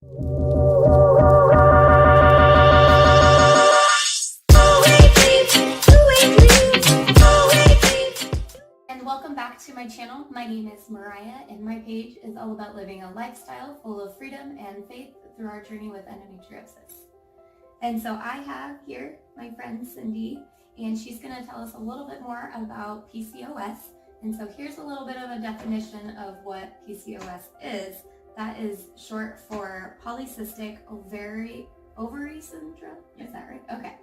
And welcome back to my channel. My name is Mariah, and my page is all about living a lifestyle full of freedom and faith through our journey with endometriosis. And so I have here my friend Cindy, and she's going to tell us a little bit more about PCOS. And so here's a little bit of a definition of what PCOS is. That is short for polycystic ovary syndrome. Is that right? Okay.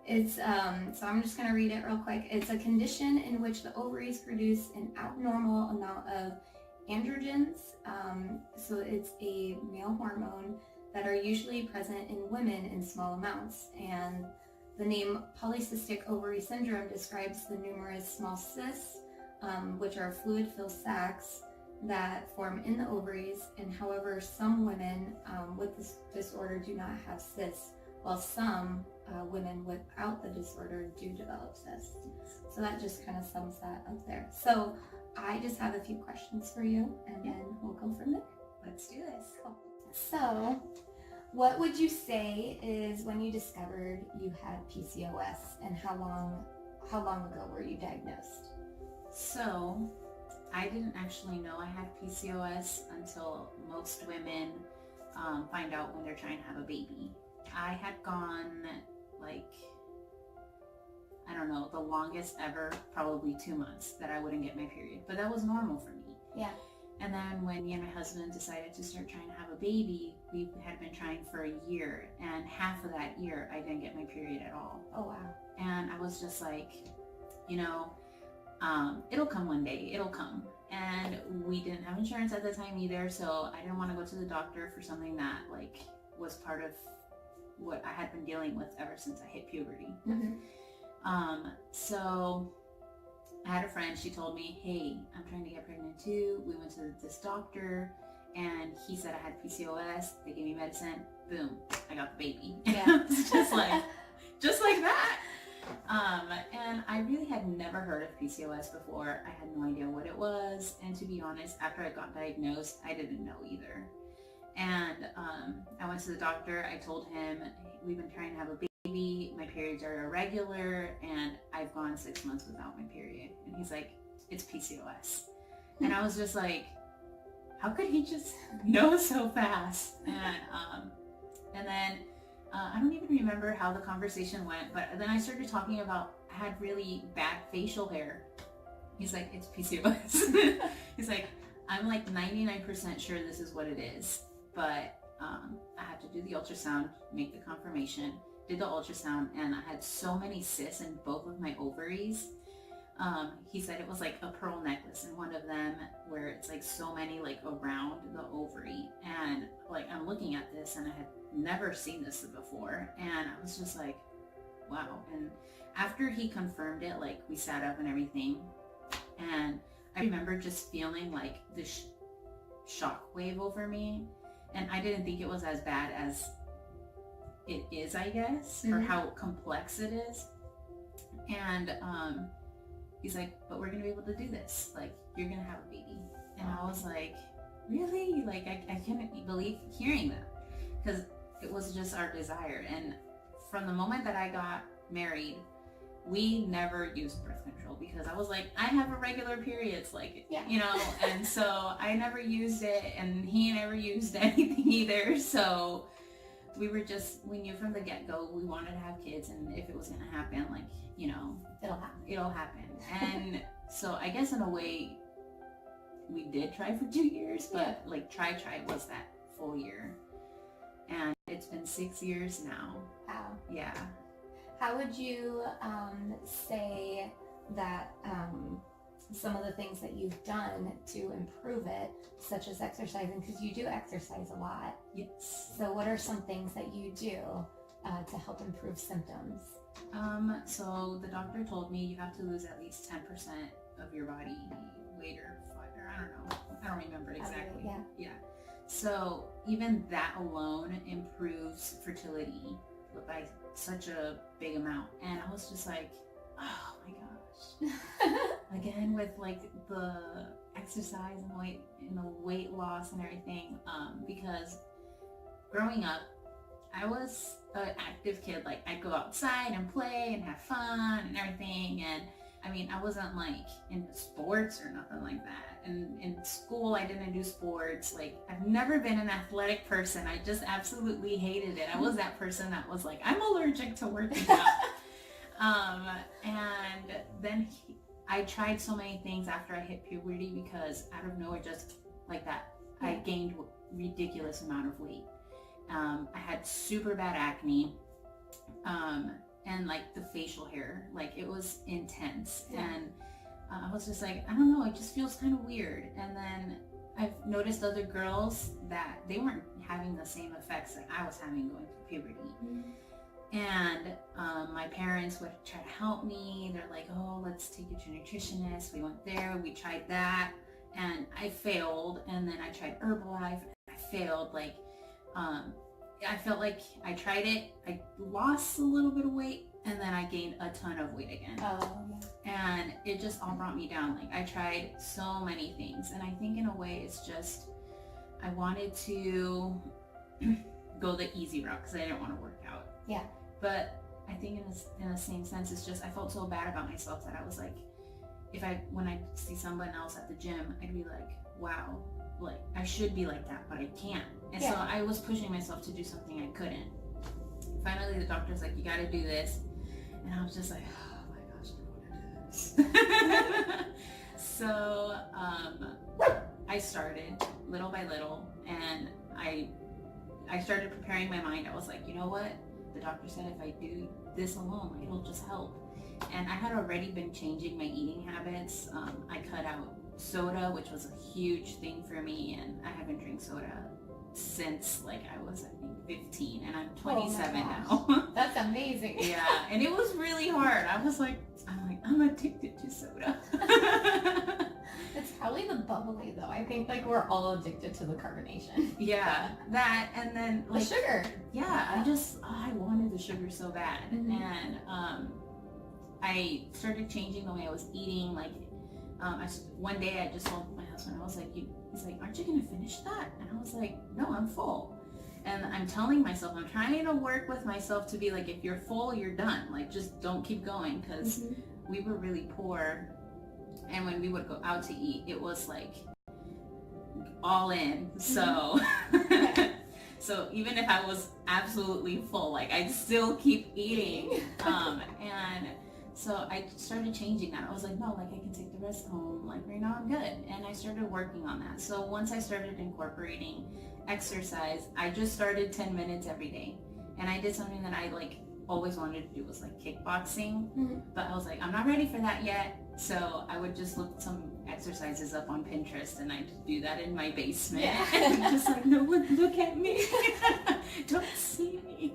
It's so I'm just going to read it real quick. It's a condition in which the ovaries produce an abnormal amount of androgens. So it's a male hormone that are usually present in women in small amounts. And the name polycystic ovary syndrome describes the numerous small cysts, which are fluid-filled sacs that form in the ovaries. And however, some women with this disorder do not have cysts, while some women without the disorder do develop cysts. So that just kind of sums that up there. So I just have a few questions for you, and then we'll go from there. Let's do this. Cool. So what would you say is when you discovered you had PCOS, and how long ago were you diagnosed? So I didn't actually know I had PCOS until most women find out when they're trying to have a baby. I had gone I don't know, the longest ever, probably 2 months that I wouldn't get my period, but that was normal for me. Yeah. And then when me and my husband decided to start trying to have a baby, we had been trying for a year, and half of that year I didn't get my period at all. Oh wow. And I was just like, it'll come one day, it'll come. And we didn't have insurance at the time either, so I didn't want to go to the doctor for something that was part of what I had been dealing with ever since I hit puberty. Mm-hmm. So I had a friend, she told me, hey, I'm trying to get pregnant too. We went to this doctor and he said I had PCOS. They gave me medicine. Boom, I got the baby. Yeah. just like that. And I really had never heard of PCOS before. I had no idea what it was. And to be honest, after I got diagnosed, I didn't know either. And I went to the doctor. I told him, we've been trying to have a baby. My periods are irregular, and I've gone 6 months without my period. And he's like, it's PCOS. And I was just like, how could he just know so fast? And then I don't even remember how the conversation went, but then I started talking about I had really bad facial hair. He's like, it's PCOS. He's like, I'm like 99% sure this is what it is, but I had to do the ultrasound, make the confirmation, did the ultrasound, and I had so many cysts in both of my ovaries. He said it was like a pearl necklace in one of them, where it's like so many around the ovary. And I'm looking at this and I had never seen this before, and I was just like, wow. And after he confirmed it, we sat up and everything, and I remember just feeling this shock wave over me, and I didn't think it was as bad as it is, I guess, or how complex it is. And he's like, but we're gonna be able to do this, you're gonna have a baby. And I was like, really? I couldn't believe hearing that, because it was just our desire. And from the moment that I got married, we never used birth control, because I was like, I have irregular periods, and so I never used it, and he never used anything either. So we knew from the get-go we wanted to have kids, and if it was gonna happen, it'll happen. And so I guess in a way we did try for 2 years, but try was that full year. And it's been 6 years now. Wow. Yeah. How would you say that some of the things that you've done to improve it, such as exercising, because you do exercise a lot. Yes. So what are some things that you do to help improve symptoms? So the doctor told me you have to lose at least 10% of your body weight or I don't know. I don't remember exactly. Yeah. So even that alone improves fertility by such a big amount. And I was just like, oh my gosh. Again, with the exercise and the weight loss and everything, because growing up, I was an active kid. Like, I'd go outside and play and have fun and everything. And I mean, I wasn't like into sports or nothing like that. And in school, I didn't do sports. Like, I've never been an athletic person. I just absolutely hated it. I was that person that was like, I'm allergic to working out. And then I tried so many things after I hit puberty because out of nowhere, just like that, I gained ridiculous amount of weight. I had super bad acne, and like the facial hair, like it was intense. And I was just like, I don't know, it just feels kind of weird. And then I've noticed other girls that they weren't having the same effects that I was having going through puberty. And my parents would try to help me. They're like, oh, let's take you to a nutritionist. We went there, we tried that, and I failed. And then I tried Herbalife, and I failed. Like, I felt like I tried it, I lost a little bit of weight, and then I gained a ton of weight again. And it just all brought me down. Like, I tried so many things, and I think in a way it's just, I wanted to go the easy route because I didn't want to work out. But I think in the same sense, it's just, I felt so bad about myself that I was like, when I see someone else at the gym, I'd be like, wow, like I should be like that, but I can't. And so I was pushing myself to do something I couldn't. Finally, the doctor's like, you got to do this. And I was just like, oh my gosh, I want to do this. So I started little by little, and I started preparing my mind. I was like, you know what? The doctor said if I do this alone, it'll just help. And I had already been changing my eating habits. I cut out soda, which was a huge thing for me, and I haven't drank soda since like I was, I think, 15, and I'm 27 now. That's amazing. Yeah, and it was really hard. I'm addicted to soda. It's probably the bubbly though. I think like we're all addicted to the carbonation. Yeah, that, and then like the sugar. Yeah, I wanted the sugar so bad. And I started changing the way I was eating. Like, one day I just told my husband, I was like, he's like, aren't you gonna finish that? And I was like, no, I'm full. And I'm telling myself, I'm trying to work with myself to be like, if you're full, you're done. Like, just don't keep going, because we were really poor. And when we would go out to eat, it was like all in. So, so even if I was absolutely full, like I'd still keep eating. And so I started changing that. I was like, no, like I can take the rest home. Like right now I'm good. And I started working on that. So once I started incorporating exercise, I just started 10 minutes every day. And I did something that I like always wanted to do, was like kickboxing. But I was like, I'm not ready for that yet. So I would just look some exercises up on Pinterest, and I'd do that in my basement. And just like, no one look at me. Don't see me.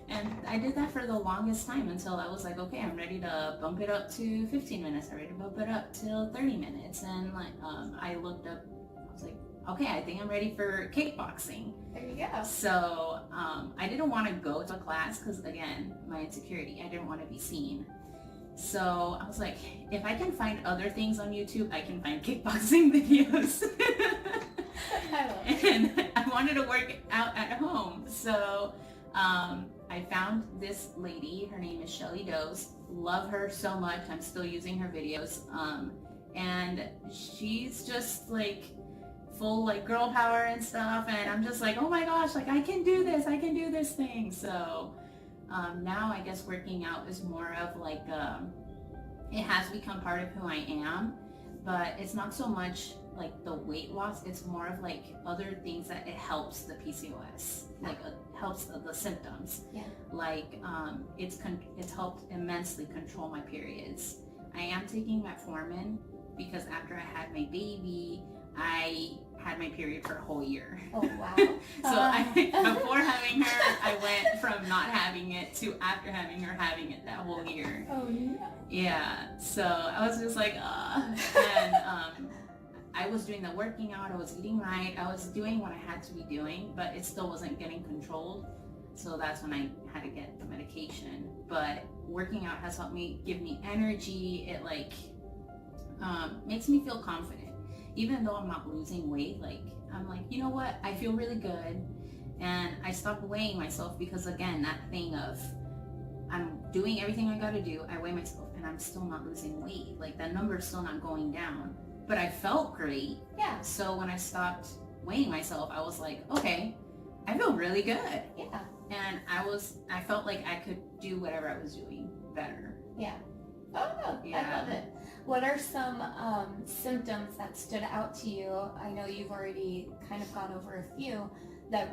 And I did that for the longest time until I was like, okay, I'm ready to bump it up to 15 minutes. I'm ready to bump it up till 30 minutes. And like, I looked up, I was like, okay, I think I'm ready for kickboxing. There you go. So I didn't want to go to class because, again, my insecurity, I didn't want to be seen. So I was like, if I can find other things on YouTube, I can find kickboxing videos. And I wanted to work out at home. So I found this lady, her name is Shelly Doze. Love her so much. I'm still using her videos. And she's just like full like girl power and stuff. And I'm just like, oh my gosh, like I can do this thing. So now I guess working out is more of like, it has become part of who I am, but it's not so much like the weight loss, it's more of like other things that it helps the PCOS, like it helps the symptoms. Like it's helped immensely control my periods. I am taking metformin because after I had my baby, I had my period for a whole year. Oh wow. So before having her, I went from not having it to after having her having it that whole year. Oh no. Yeah, so I was just like, and I was doing the working out, I was eating right, I was doing what I had to be doing, but it still wasn't getting controlled. So that's when I had to get the medication. But working out has helped me, give me energy. It like makes me feel confident. Even though I'm not losing weight, like I'm like, you know what, I feel really good. And I stopped weighing myself because, again, that thing of I'm doing everything I gotta do, I weigh myself and I'm still not losing weight. Like that number's still not going down, but I felt great. Yeah. So when I stopped weighing myself, I was like, okay, I feel really good. Yeah. And I felt like I could do whatever I was doing better. Yeah. Oh, no, Yeah. I love it. What are some symptoms that stood out to you? I know you've already kind of gone over a few that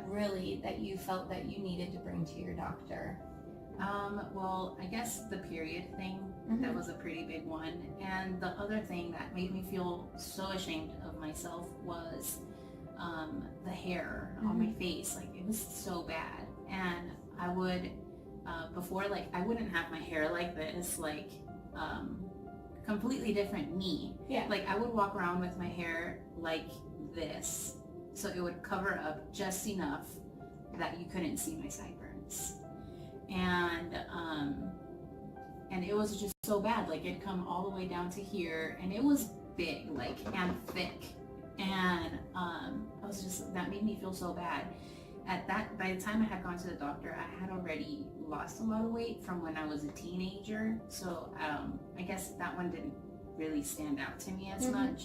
you felt that you needed to bring to your doctor. Well, I guess the period thing, that was a pretty big one. And the other thing that made me feel so ashamed of myself was the hair on my face. Like, it was so bad. And I would, before, like, I wouldn't have my hair like this, like, completely different me. Yeah. Like, I would walk around with my hair like this, so it would cover up just enough that you couldn't see my sideburns. And it was just so bad. Like, it'd come all the way down to here, and it was big, like, and thick. And I was just, that made me feel so bad. By the time I had gone to the doctor, I had already lost a lot of weight from when I was a teenager. So I guess that one didn't really stand out to me as much.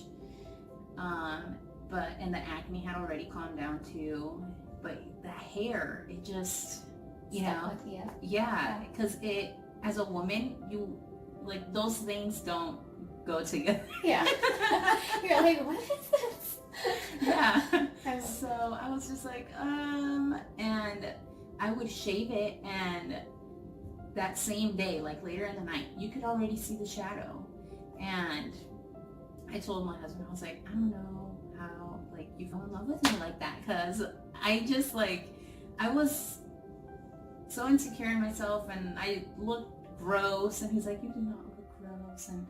And the acne had already calmed down too. But the hair, it just, you know, yeah, because as a woman, you, like, those things don't go together. Yeah. You're like, what is this? Yeah. So I was just like, and I would shave it, and that same day, like later in the night, you could already see the shadow. And I told my husband, I was like, I don't know how, like, you fell in love with me like that, because I just, like, I was so insecure in myself, and I looked gross. And he's like, you do not look gross. And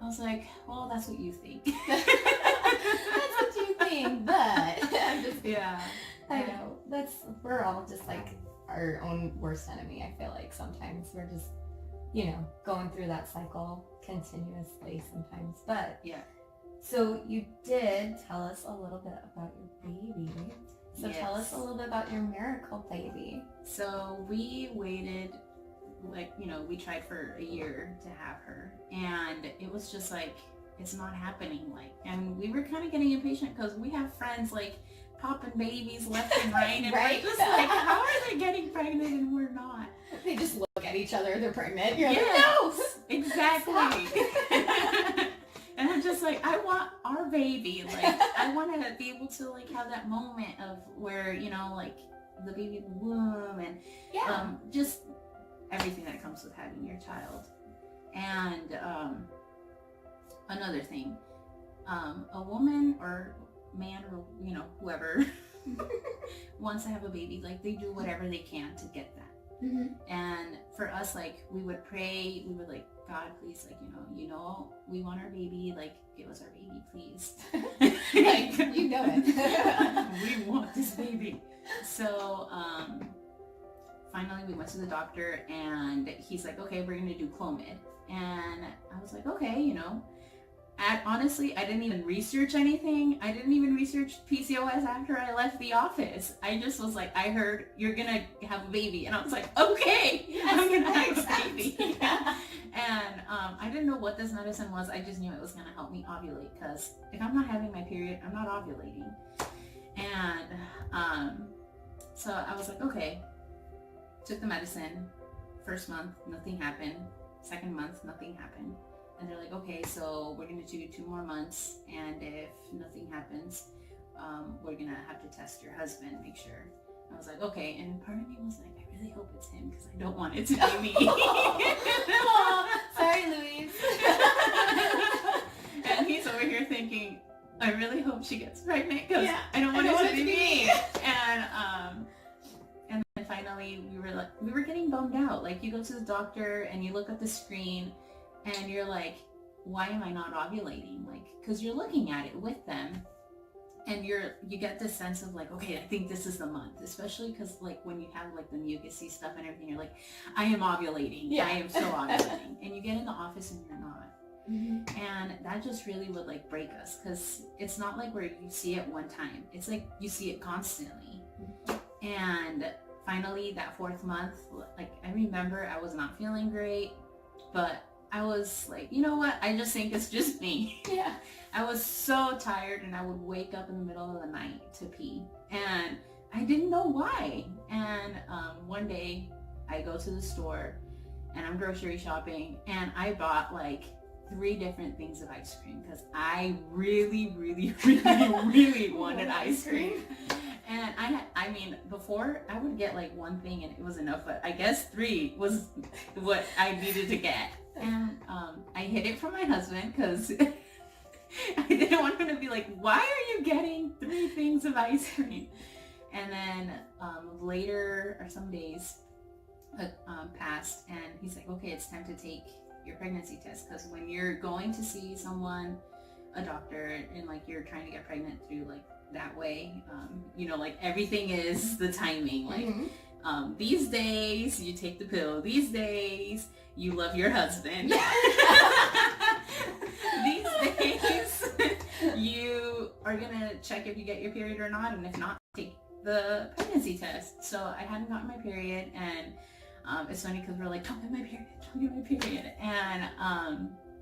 I was like, well, that's what you think. That's what you think, but I'm just, yeah. I know. We're all just like our own worst enemy, I feel like sometimes. We're just, you know, going through that cycle continuously sometimes. But yeah. So you did tell us a little bit about your baby. So tell us a little bit about your miracle baby. So we waited, like, you know, we tried for a year to have her, and it was just like, it's not happening. Like, and we were kind of getting impatient because we have friends like popping babies left and right, and Right. we're just like, how are they getting pregnant and we're not? They just look at each other, they're pregnant. You're Yes, like, no! exactly. And I'm just like, I want our baby. Like, I want to be able to, like, have that moment of where, you know, like, the baby in the womb, and just everything that comes with having your child. And another thing, a woman or man or, you know, whoever wants to have a baby, like, they do whatever they can to get that. And for us, like, we would pray, we would, like, God, please, like, you know, we want our baby, like, give us our baby, please. Like, you know it. We want this baby. So finally we went to the doctor, and he's like, okay, we're gonna do Clomid. And I was like, okay, you know. Honestly, I didn't even research anything. I didn't even research PCOS after I left the office. I just was like, I heard you're gonna have a baby, and I was like, okay, I'm gonna have a baby. And I didn't know what this medicine was. I just knew it was gonna help me ovulate, because if I'm not having my period, I'm not ovulating. And so I was like, okay. Took the medicine. First month, nothing happened. Second month, nothing happened. And they're like, okay, so we're going to do 2 more months, and if nothing happens, we're going to have to test your husband, make sure. I was like, okay, and part of me was like, I really hope it's him, because I don't want it to be me. Aw, sorry, Louise. And he's over here thinking, I really hope she gets pregnant, because I don't want it to be me. And then finally, we were getting bummed out. Like, you go to the doctor, and you look at the screen, and you're like, why am I not ovulating? Like, because you're looking at it with them, and you get this sense of like, okay, I think this is the month, especially because, like, when you have, like, the mucusy stuff and everything, you're like, I am ovulating. I am so ovulating. And you get in the office and you're not. And that just really would, like, break us, because it's not like where you see it one time. It's like you see it constantly. And finally that 4th month, like I remember I was not feeling great, but I was like, you know what? I just think it's just me. Yeah. I was so tired and I would wake up in the middle of the night to pee. And I didn't know why. And one day I go to the store and I'm grocery shopping and I bought like 3 different things of ice cream because I really, really, really, really wanted ice cream. And I mean, before I would get like 1 thing and it was enough, but I guess 3 was what I needed to get. And I hid it from my husband because I didn't want him to be like, why are you getting 3 things of ice cream? And then later, or some days passed, and he's like, okay, it's time to take your pregnancy test, because when you're going to see someone, a doctor, and like you're trying to get pregnant through like that way, you know, like everything is the timing, like these days you take the pill, these days you love your husband, these days you are gonna check if you get your period or not, and if not, take the pregnancy test. So I hadn't gotten my period, and it's funny because we're like, don't get my period, don't get my period, and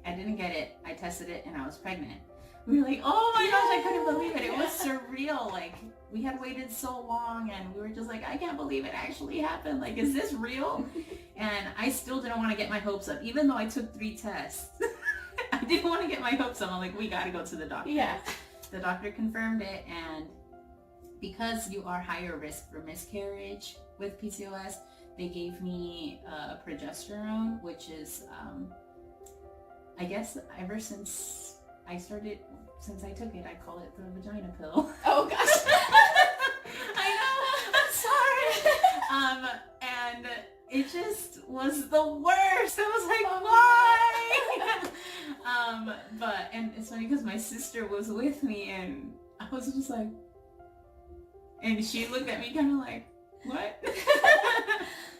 I didn't get it. I tested it and I was pregnant. We were like, oh my gosh, I couldn't believe it. It was surreal. Like, we had waited so long and we were just like, I can't believe it actually happened. Like, is this real? And I still didn't want to get my hopes up, even though I took 3 tests. I didn't want to get my hopes up. I'm like, we got to go to the doctor. Yeah. The doctor confirmed it, and because you are higher risk for miscarriage with PCOS, they gave me progesterone, which is, I guess ever since I took it, I call it the vagina pill. Oh gosh. I know, I'm sorry. And it just was the worst. I was like, why? And it's funny because my sister was with me and I was just like, and she looked at me kind of like, what?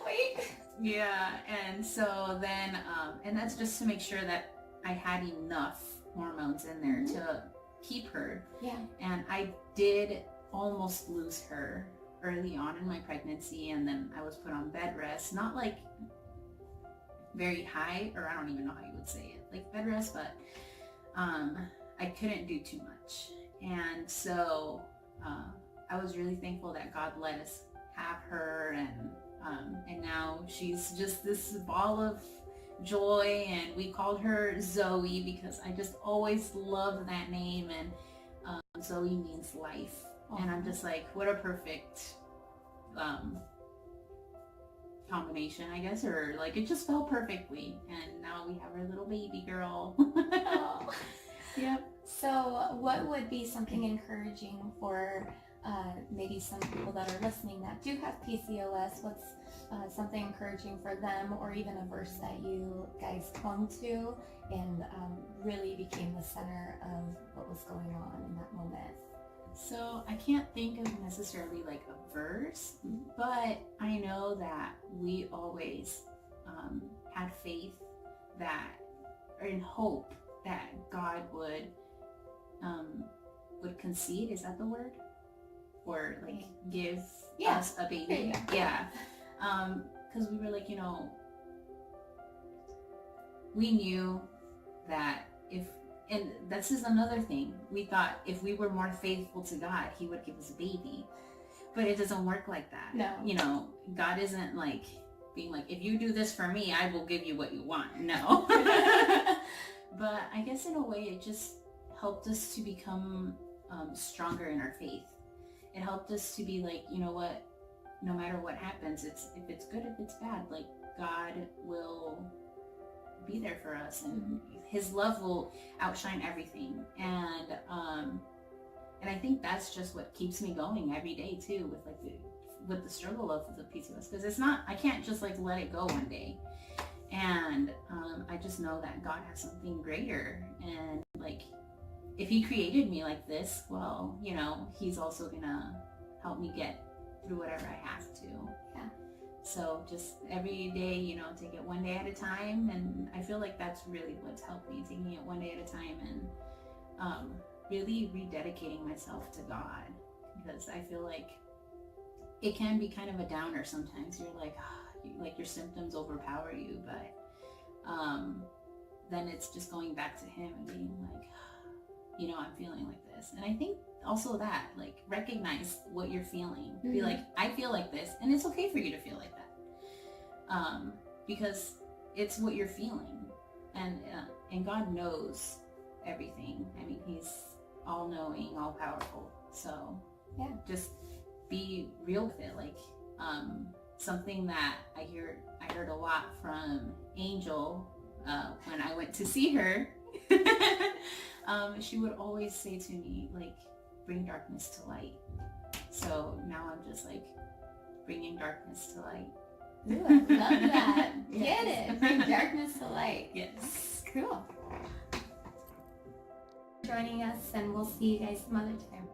Wait. Yeah, and so then, and that's just to make sure that I had enough hormones in there to keep her. Yeah. And I did almost lose her early on in my pregnancy, and then I was put on bed rest, not like very high, or I don't even know how you would say it, like bed rest, but I couldn't do too much. And so I was really thankful that God let us have her, and now she's just this ball of joy, and we called her Zoe because I just always loved that name, and Zoe means life. And I'm just like, what a perfect combination, I guess, or like it just fell perfectly, and now we have our little baby girl. Oh. Yep. So what would be something encouraging for maybe some people that are listening that do have PCOS? What's something encouraging for them, or even a verse that you guys clung to and really became the center of what was going on in that moment? So I can't think of necessarily like a verse, but I know that we always had faith that, or in hope that God would concede, is that the word? Or like give us a baby. Yeah. Because we were like, you know, we knew that and this is another thing, we thought if we were more faithful to God, he would give us a baby. But it doesn't work like that. No. You know, God isn't like being like, if you do this for me, I will give you what you want. No. But I guess in a way it just helped us to become stronger in our faith. It helped us to be like, you know what, no matter what happens, if it's good, if it's bad, like God will be there for us, and his love will outshine everything. And I think that's just what keeps me going every day too, with like with the struggle of the PCOS, because it's not, I can't just like let it go one day. And I just know that God has something greater, and like if he created me like this, well, you know, he's also gonna help me get through whatever I have to. Yeah. So just every day, you know, take it one day at a time. And I feel like that's really what's helped me, taking it one day at a time, and really rededicating myself to God, because I feel like it can be kind of a downer sometimes. You're like, like your symptoms overpower you, but then it's just going back to him and being like, I'm feeling like this. And I think also that, like, recognize what you're feeling. Be like, I feel like this, and it's okay for you to feel like that, because it's what you're feeling, and God knows everything. I mean, he's all knowing, all powerful. So yeah, just be real with it. Like, something that I heard a lot from Angel when I went to see her. She would always say to me, like, bring darkness to light. So now I'm just like bringing darkness to light. Ooh, I love that. Yes. Get it. Bring darkness to light. Yes. Cool. Joining us, and we'll see you guys some other time.